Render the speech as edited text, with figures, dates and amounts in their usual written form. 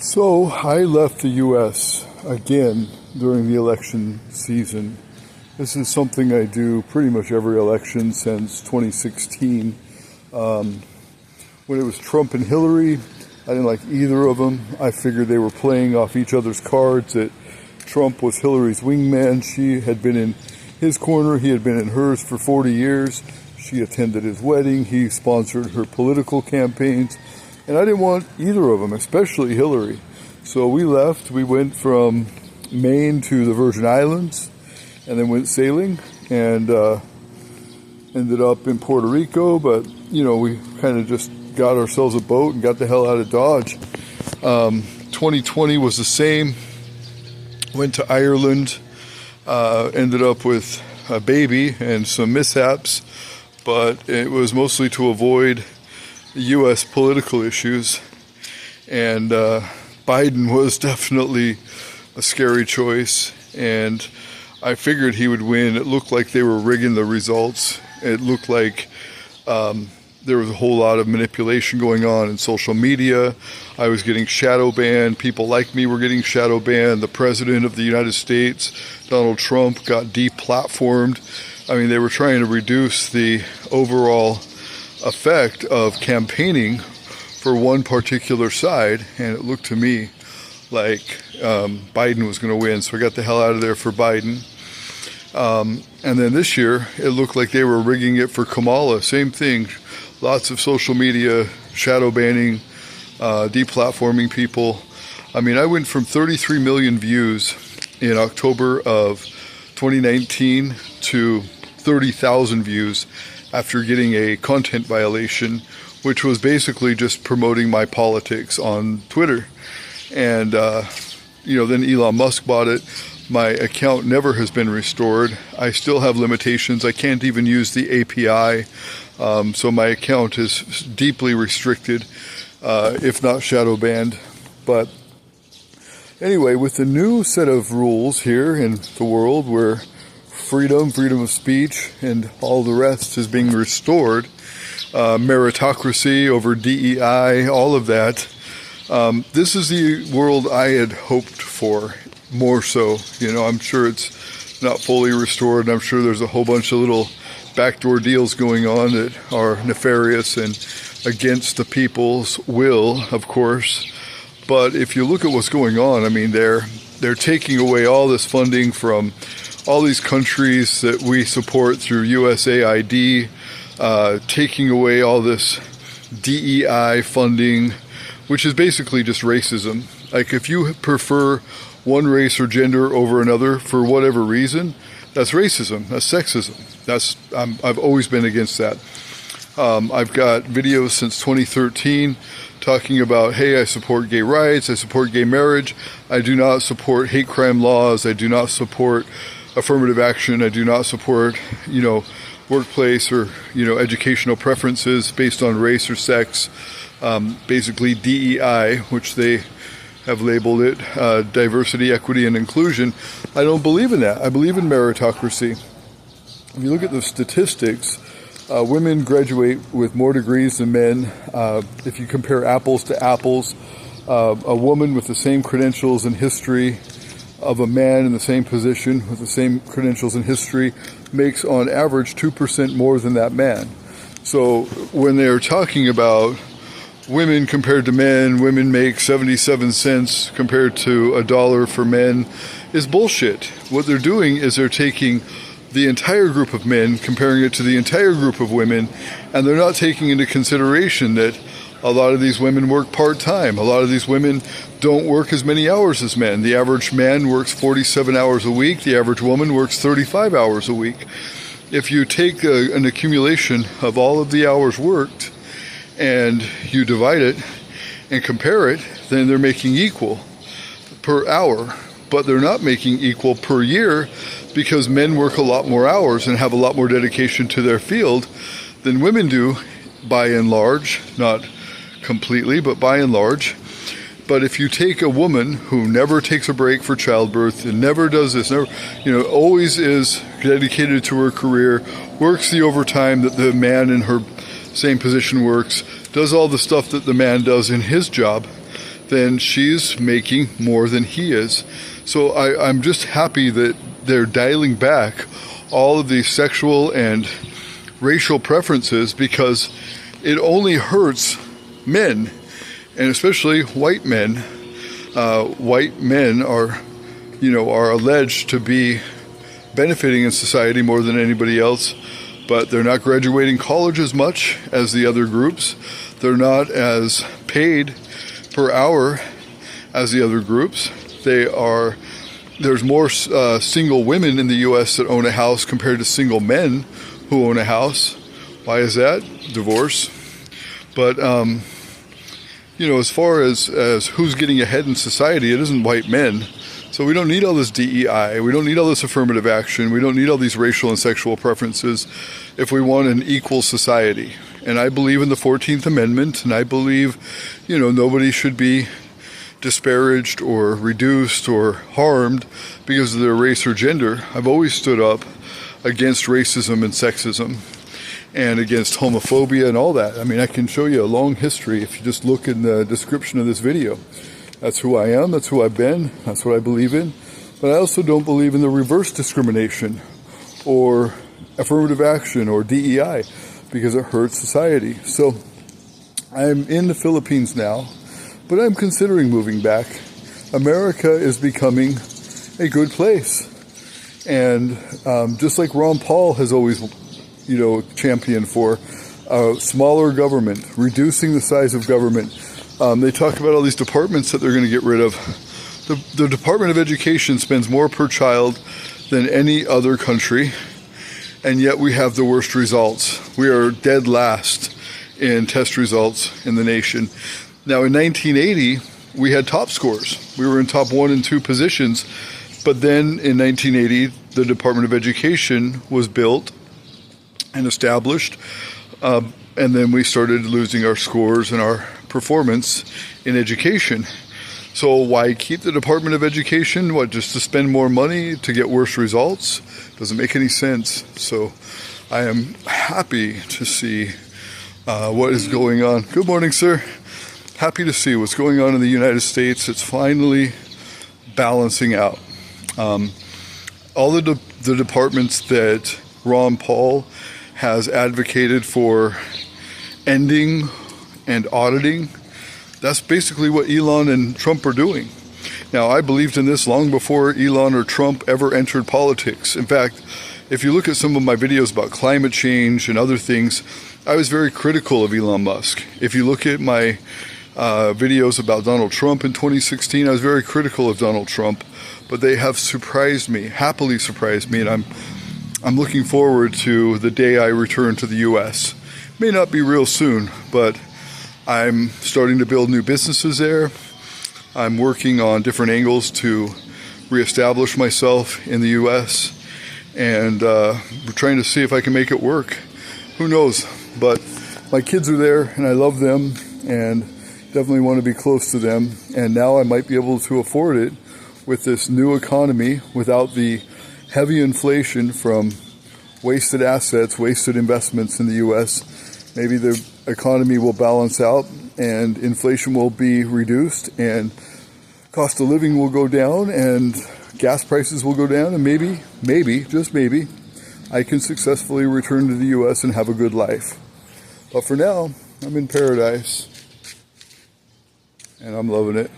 So I left the U.S. again during the election season. This is something I do pretty much every election since 2016. When it was Trump and Hillary, I didn't like either of them. I figured they were playing off each other's cards, that Trump was Hillary's wingman. She had been in his corner. He had been in hers for 40 years. She attended his wedding. He sponsored her political campaigns. And I didn't want either of them, especially Hillary. So we left. We went from Maine to the Virgin Islands and then went sailing and ended up in Puerto Rico. But, we kind of just got ourselves a boat and got the hell out of Dodge. 2020 was the same. Went to Ireland, ended up with a baby and some mishaps, but it was mostly to avoid U.S. political issues, and Biden was definitely a scary choice, and I figured he would win. It looked like they were rigging the results. It looked like there was a whole lot of manipulation going on in social media. I was getting shadow banned. People like me were getting shadow banned. The President of the United States, Donald Trump, got deplatformed. I mean, they were trying to reduce the overall effect of campaigning for one particular side, and it looked to me like Biden was going to win, so I got the hell out of there for Biden. And then this year, it looked like they were rigging it for Kamala. Same thing, lots of social media, shadow banning, deplatforming people. I mean, I went from 33 million views in October of 2019 to 30,000 views after getting a content violation, which was basically just promoting my politics on Twitter. And, then Elon Musk bought it. My account never has been restored. I still have limitations. I can't even use the API. So my account is deeply restricted, if not shadow banned. But anyway, with the new set of rules here in the world where freedom of speech, and all the rest is being restored, meritocracy over DEI, all of that. This is the world I had hoped for, more so. I'm sure it's not fully restored, and I'm sure there's a whole bunch of little backdoor deals going on that are nefarious and against the people's will, of course. But if you look at what's going on, I mean, they're taking away all this funding from all these countries that we support through USAID, taking away all this DEI funding, which is basically just racism. Like, if you prefer one race or gender over another for whatever reason, that's racism, that's sexism. I've always been against that. I've got videos since 2013 talking about, hey, I support gay rights, I support gay marriage, I do not support hate crime laws, I do not support affirmative action, I do not support, workplace or, educational preferences based on race or sex, basically DEI, which they have labeled it, diversity, equity, and inclusion. I don't believe in that. I believe in meritocracy. If you look at the statistics, women graduate with more degrees than men. If you compare apples to apples, a woman with the same credentials and history of a man in the same position with the same credentials and history makes on average 2% more than that man. So when they're talking about women compared to men, women make 77 cents compared to $1 for men, is bullshit. What they're doing is they're taking the entire group of men, comparing it to the entire group of women, and they're not taking into consideration that a lot of these women work part-time. A lot of these women don't work as many hours as men. The average man works 47 hours a week. The average woman works 35 hours a week. If you take an accumulation of all of the hours worked and you divide it and compare it, then they're making equal per hour. But they're not making equal per year, because men work a lot more hours and have a lot more dedication to their field than women do, by and large. Not completely, but by and large. But if you take a woman who never takes a break for childbirth and never does this, always is dedicated to her career, works the overtime that the man in her same position works, does all the stuff that the man does in his job, then she's making more than he is. So I'm just happy that they're dialing back all of these sexual and racial preferences, because it only hurts men, and especially white men. White men are alleged to be benefiting in society more than anybody else, but they're not graduating college as much as the other groups. They're not as paid per hour as the other groups. There's more single women in the U.S. that own a house compared to single men who own a house. Why is that? Divorce. But as far as who's getting ahead in society, it isn't white men. So we don't need all this DEI. We don't need all this affirmative action. We don't need all these racial and sexual preferences if we want an equal society. And I believe in the 14th Amendment, and I believe, nobody should be disparaged or reduced or harmed because of their race or gender. I've always stood up against racism and sexism and against homophobia and all that. I mean, I can show you a long history if you just look in the description of this video. That's who I am, that's who I've been, that's what I believe in. But I also don't believe in the reverse discrimination or affirmative action or DEI, because it hurts society. So I'm in the Philippines now, but I'm considering moving back. America is becoming a good place. And just like Ron Paul has always, championed for a smaller government, reducing the size of government. They talk about all these departments that they're going to get rid of. The Department of Education spends more per child than any other country, and yet we have the worst results. We are dead last in test results in the nation. Now, in 1980, we had top scores. We were in top 1 and 2 positions, but then in 1980, the Department of Education was built and established, and then we started losing our scores and our performance in education. So why keep the Department of Education? What, just to spend more money to get worse results? Doesn't make any sense. So I am happy to see what is going on. Good morning, sir. Happy to see what's going on in the United States. It's finally balancing out. All the departments that Ron Paul has advocated for ending and auditing, that's basically what Elon and Trump are doing. Now, I believed in this long before Elon or Trump ever entered politics. In fact, if you look at some of my videos about climate change and other things, I was very critical of Elon Musk. If you look at my videos about Donald Trump in 2016, I was very critical of Donald Trump, but they have surprised me, happily surprised me, and I'm looking forward to the day I return to the U.S. May not be real soon, but I'm starting to build new businesses there. I'm working on different angles to reestablish myself in the U.S., and we're trying to see if I can make it work. Who knows? But my kids are there, and I love them, and definitely want to be close to them. And now I might be able to afford it with this new economy without the heavy inflation from wasted assets, wasted investments in the U.S. Maybe the economy will balance out and inflation will be reduced and cost of living will go down and gas prices will go down, and maybe, just maybe, I can successfully return to the U.S. and have a good life. But for now, I'm in paradise and I'm loving it.